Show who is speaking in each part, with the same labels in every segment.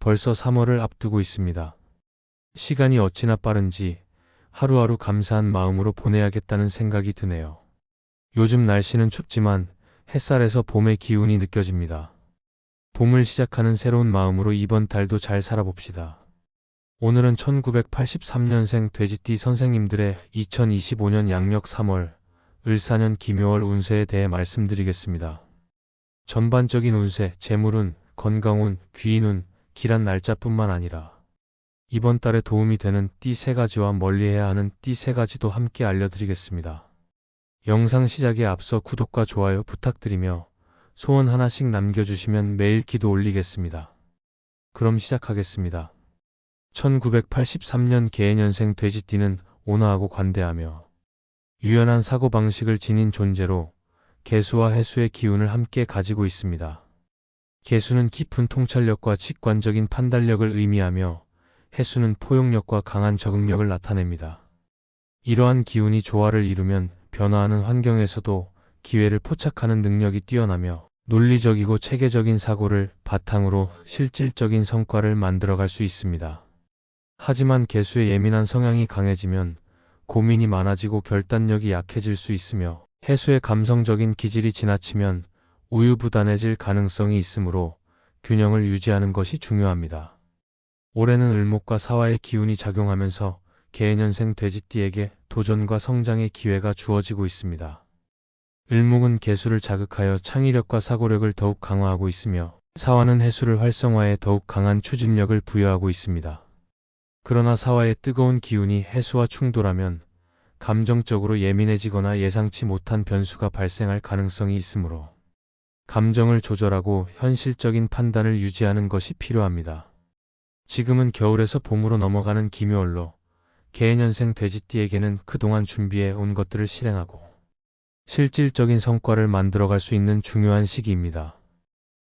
Speaker 1: 벌써 3월을 앞두고 있습니다. 시간이 어찌나 빠른지 하루하루 감사한 마음으로 보내야겠다는 생각이 드네요. 요즘 날씨는 춥지만 햇살에서 봄의 기운이 느껴집니다. 봄을 시작하는 새로운 마음으로 이번 달도 잘 살아봅시다. 오늘은 1983년생 돼지띠 선생님들의 2025년 양력 3월 을사년 김묘월 운세에 대해 말씀드리겠습니다. 전반적인 운세, 재물운, 건강운, 귀인운, 길한 날짜뿐만 아니라 이번 달에 도움이 되는 띠 3가지와 멀리해야 하는 띠 3가지도 함께 알려드리겠습니다. 영상 시작에 앞서 구독과 좋아요 부탁드리며 소원 하나씩 남겨주시면 매일 기도 올리겠습니다. 그럼 시작하겠습니다. 1983년 개해년생 돼지띠는 온화하고 관대하며 유연한 사고방식을 지닌 존재로 개수와 해수의 기운을 함께 가지고 있습니다. 개수는 깊은 통찰력과 직관적인 판단력을 의미하며 해수는 포용력과 강한 적응력을 나타냅니다. 이러한 기운이 조화를 이루면 변화하는 환경에서도 기회를 포착하는 능력이 뛰어나며 논리적이고 체계적인 사고를 바탕으로 실질적인 성과를 만들어갈 수 있습니다. 하지만 개수의 예민한 성향이 강해지면 고민이 많아지고 결단력이 약해질 수 있으며 해수의 감성적인 기질이 지나치면 우유부단해질 가능성이 있으므로 균형을 유지하는 것이 중요합니다. 올해는 을목과 사화의 기운이 작용하면서 개해년생 돼지띠에게 도전과 성장의 기회가 주어지고 있습니다. 을목은 개수를 자극하여 창의력과 사고력을 더욱 강화하고 있으며 사화는 해수를 활성화해 더욱 강한 추진력을 부여하고 있습니다. 그러나 사화의 뜨거운 기운이 해수와 충돌하면 감정적으로 예민해지거나 예상치 못한 변수가 발생할 가능성이 있으므로 감정을 조절하고 현실적인 판단을 유지하는 것이 필요합니다. 지금은 겨울에서 봄으로 넘어가는 기묘월로 개해년생 돼지띠에게는 그동안 준비해 온 것들을 실행하고 실질적인 성과를 만들어갈 수 있는 중요한 시기입니다.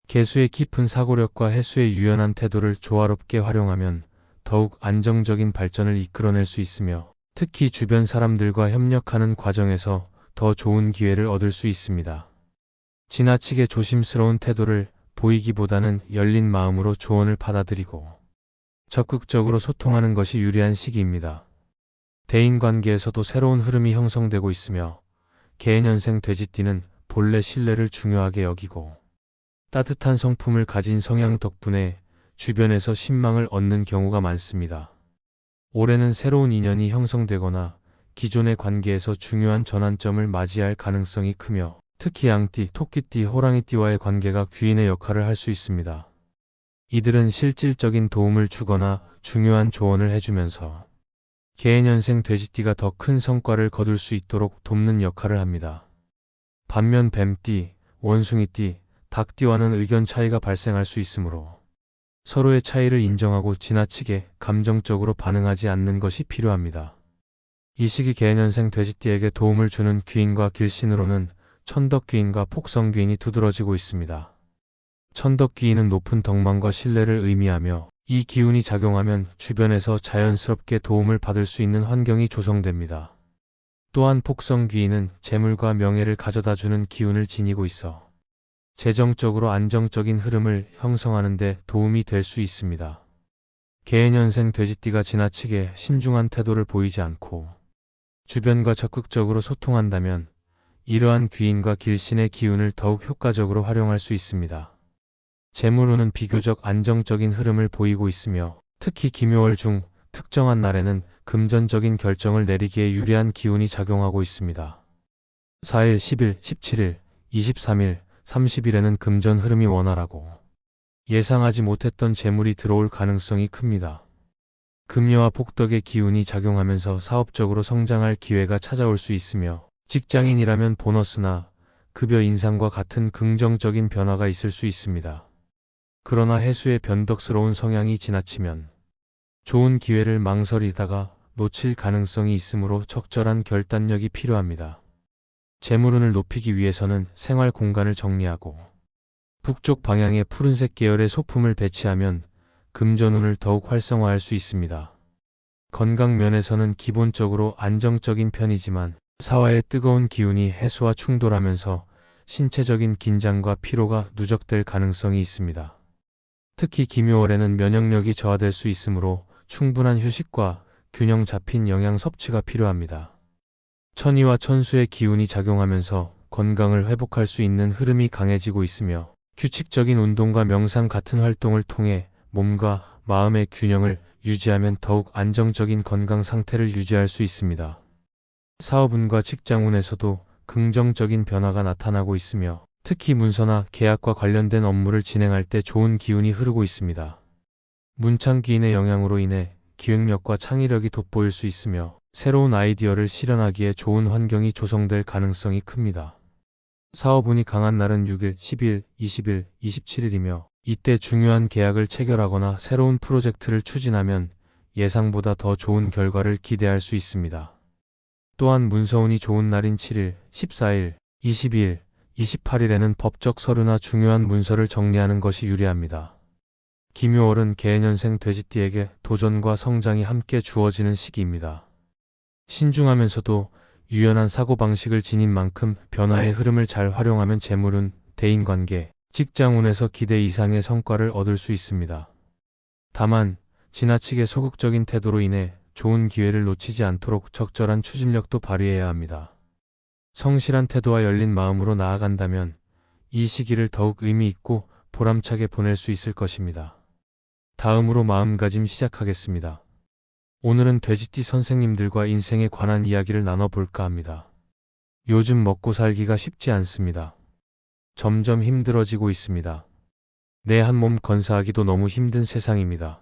Speaker 1: 개수의 깊은 사고력과 해수의 유연한 태도를 조화롭게 활용하면 더욱 안정적인 발전을 이끌어낼 수 있으며 특히 주변 사람들과 협력하는 과정에서 더 좋은 기회를 얻을 수 있습니다. 지나치게 조심스러운 태도를 보이기보다는 열린 마음으로 조언을 받아들이고 적극적으로 소통하는 것이 유리한 시기입니다. 대인관계에서도 새로운 흐름이 형성되고 있으며 개해년생 돼지띠는 본래 신뢰를 중요하게 여기고 따뜻한 성품을 가진 성향 덕분에 주변에서 신망을 얻는 경우가 많습니다. 올해는 새로운 인연이 형성되거나 기존의 관계에서 중요한 전환점을 맞이할 가능성이 크며 특히 양띠, 토끼띠, 호랑이띠와의 관계가 귀인의 역할을 할 수 있습니다. 이들은 실질적인 도움을 주거나 중요한 조언을 해주면서 개해년생 돼지띠가 더 큰 성과를 거둘 수 있도록 돕는 역할을 합니다. 반면 뱀띠, 원숭이띠, 닭띠와는 의견 차이가 발생할 수 있으므로 서로의 차이를 인정하고 지나치게 감정적으로 반응하지 않는 것이 필요합니다. 이 시기 개해년생 돼지띠에게 도움을 주는 귀인과 길신으로는 천덕귀인과 폭성귀인이 두드러지고 있습니다. 천덕귀인은 높은 덕망과 신뢰를 의미하며 이 기운이 작용하면 주변에서 자연스럽게 도움을 받을 수 있는 환경이 조성됩니다. 또한 폭성귀인은 재물과 명예를 가져다주는 기운을 지니고 있어 재정적으로 안정적인 흐름을 형성하는 데 도움이 될 수 있습니다. 개해년생 돼지띠가 지나치게 신중한 태도를 보이지 않고 주변과 적극적으로 소통한다면 이러한 귀인과 길신의 기운을 더욱 효과적으로 활용할 수 있습니다. 재물운은 비교적 안정적인 흐름을 보이고 있으며 특히 기묘월 중 특정한 날에는 금전적인 결정을 내리기에 유리한 기운이 작용하고 있습니다. 4일, 10일, 17일, 23일, 30일에는 금전 흐름이 원활하고 예상하지 못했던 재물이 들어올 가능성이 큽니다. 금요와 복덕의 기운이 작용하면서 사업적으로 성장할 기회가 찾아올 수 있으며 직장인이라면 보너스나 급여 인상과 같은 긍정적인 변화가 있을 수 있습니다. 그러나 해수의 변덕스러운 성향이 지나치면 좋은 기회를 망설이다가 놓칠 가능성이 있으므로 적절한 결단력이 필요합니다. 재물운을 높이기 위해서는 생활 공간을 정리하고 북쪽 방향에 푸른색 계열의 소품을 배치하면 금전운을 더욱 활성화할 수 있습니다. 건강 면에서는 기본적으로 안정적인 편이지만 사화의 뜨거운 기운이 해수와 충돌하면서 신체적인 긴장과 피로가 누적될 가능성이 있습니다. 특히 김효월에는 면역력이 저하될 수 있으므로 충분한 휴식과 균형 잡힌 영양 섭취가 필요합니다. 천이와 천수의 기운이 작용하면서 건강을 회복할 수 있는 흐름이 강해지고 있으며 규칙적인 운동과 명상 같은 활동을 통해 몸과 마음의 균형을 유지하면 더욱 안정적인 건강 상태를 유지할 수 있습니다. 사업운과 직장운에서도 긍정적인 변화가 나타나고 있으며 특히 문서나 계약과 관련된 업무를 진행할 때 좋은 기운이 흐르고 있습니다. 문창기인의 영향으로 인해 기획력과 창의력이 돋보일 수 있으며 새로운 아이디어를 실현하기에 좋은 환경이 조성될 가능성이 큽니다. 사업운이 강한 날은 6일, 10일, 20일, 27일이며 이때 중요한 계약을 체결하거나 새로운 프로젝트를 추진하면 예상보다 더 좋은 결과를 기대할 수 있습니다. 또한 문서운이 좋은 날인 7일, 14일, 22일, 28일에는 법적 서류나 중요한 문서를 정리하는 것이 유리합니다. 김효월은 개해년생 돼지띠에게 도전과 성장이 함께 주어지는 시기입니다. 신중하면서도 유연한 사고방식을 지닌 만큼 변화의 흐름을 잘 활용하면 재물운, 대인관계, 직장운에서 기대 이상의 성과를 얻을 수 있습니다. 다만 지나치게 소극적인 태도로 인해 좋은 기회를 놓치지 않도록 적절한 추진력도 발휘해야 합니다. 성실한 태도와 열린 마음으로 나아간다면 이 시기를 더욱 의미 있고 보람차게 보낼 수 있을 것입니다. 다음으로 마음가짐 시작하겠습니다. 오늘은 돼지띠 선생님들과 인생에 관한 이야기를 나눠볼까 합니다. 요즘 먹고 살기가 쉽지 않습니다. 점점 힘들어지고 있습니다. 내 한 몸 건사하기도 너무 힘든 세상입니다.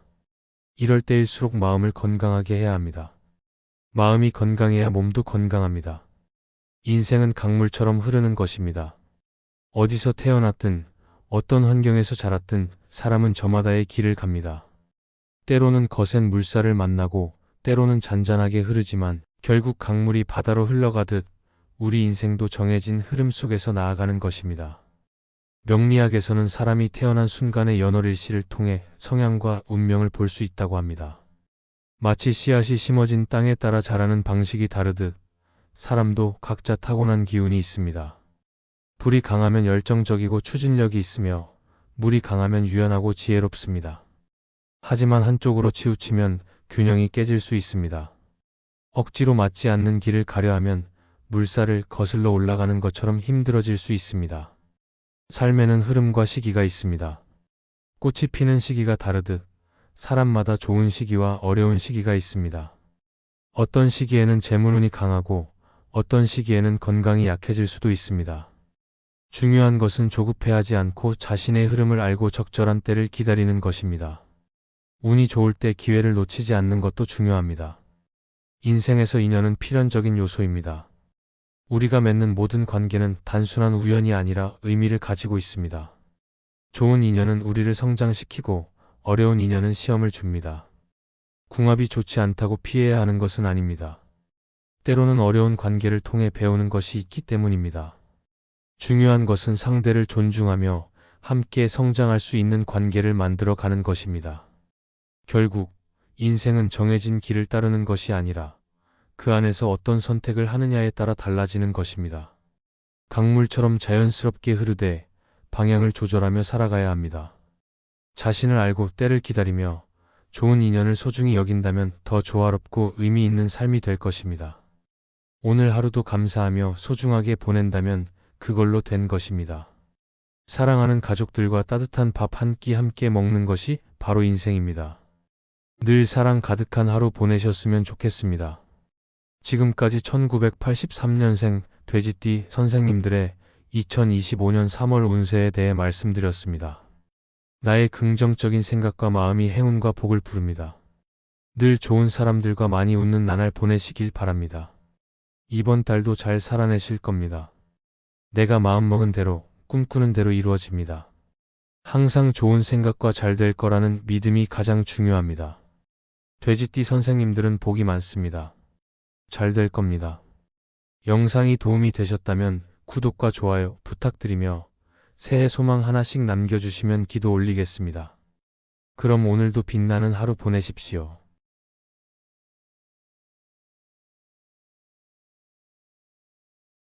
Speaker 1: 이럴 때일수록 마음을 건강하게 해야 합니다. 마음이 건강해야 몸도 건강합니다. 인생은 강물처럼 흐르는 것입니다. 어디서 태어났든 어떤 환경에서 자랐든 사람은 저마다의 길을 갑니다. 때로는 거센 물살을 만나고 때로는 잔잔하게 흐르지만 결국 강물이 바다로 흘러가듯 우리 인생도 정해진 흐름 속에서 나아가는 것입니다. 명리학에서는 사람이 태어난 순간의 연월일시를 통해 성향과 운명을 볼 수 있다고 합니다. 마치 씨앗이 심어진 땅에 따라 자라는 방식이 다르듯 사람도 각자 타고난 기운이 있습니다. 불이 강하면 열정적이고 추진력이 있으며 물이 강하면 유연하고 지혜롭습니다. 하지만 한쪽으로 치우치면 균형이 깨질 수 있습니다. 억지로 맞지 않는 길을 가려 하면 물살을 거슬러 올라가는 것처럼 힘들어질 수 있습니다. 삶에는 흐름과 시기가 있습니다. 꽃이 피는 시기가 다르듯 사람마다 좋은 시기와 어려운 시기가 있습니다. 어떤 시기에는 재물운이 강하고 어떤 시기에는 건강이 약해질 수도 있습니다. 중요한 것은 조급해하지 않고 자신의 흐름을 알고 적절한 때를 기다리는 것입니다. 운이 좋을 때 기회를 놓치지 않는 것도 중요합니다. 인생에서 인연은 필연적인 요소입니다. 우리가 맺는 모든 관계는 단순한 우연이 아니라 의미를 가지고 있습니다. 좋은 인연은 우리를 성장시키고 어려운 인연은 시험을 줍니다. 궁합이 좋지 않다고 피해야 하는 것은 아닙니다. 때로는 어려운 관계를 통해 배우는 것이 있기 때문입니다. 중요한 것은 상대를 존중하며 함께 성장할 수 있는 관계를 만들어 가는 것입니다. 결국 인생은 정해진 길을 따르는 것이 아니라 그 안에서 어떤 선택을 하느냐에 따라 달라지는 것입니다. 강물처럼 자연스럽게 흐르되 방향을 조절하며 살아가야 합니다. 자신을 알고 때를 기다리며 좋은 인연을 소중히 여긴다면 더 조화롭고 의미 있는 삶이 될 것입니다. 오늘 하루도 감사하며 소중하게 보낸다면 그걸로 된 것입니다. 사랑하는 가족들과 따뜻한 밥 한 끼 함께 먹는 것이 바로 인생입니다. 늘 사랑 가득한 하루 보내셨으면 좋겠습니다. 지금까지 1983년생 돼지띠 선생님들의 2025년 3월 운세에 대해 말씀드렸습니다. 나의 긍정적인 생각과 마음이 행운과 복을 부릅니다. 늘 좋은 사람들과 많이 웃는 나날 보내시길 바랍니다. 이번 달도 잘 살아내실 겁니다. 내가 마음먹은 대로, 꿈꾸는 대로 이루어집니다. 항상 좋은 생각과 잘 될 거라는 믿음이 가장 중요합니다. 돼지띠 선생님들은 복이 많습니다. 잘 될 겁니다. 영상이 도움이 되셨다면 구독과 좋아요 부탁드리며 새해 소망 하나씩 남겨주시면 기도 올리겠습니다. 그럼 오늘도 빛나는 하루 보내십시오.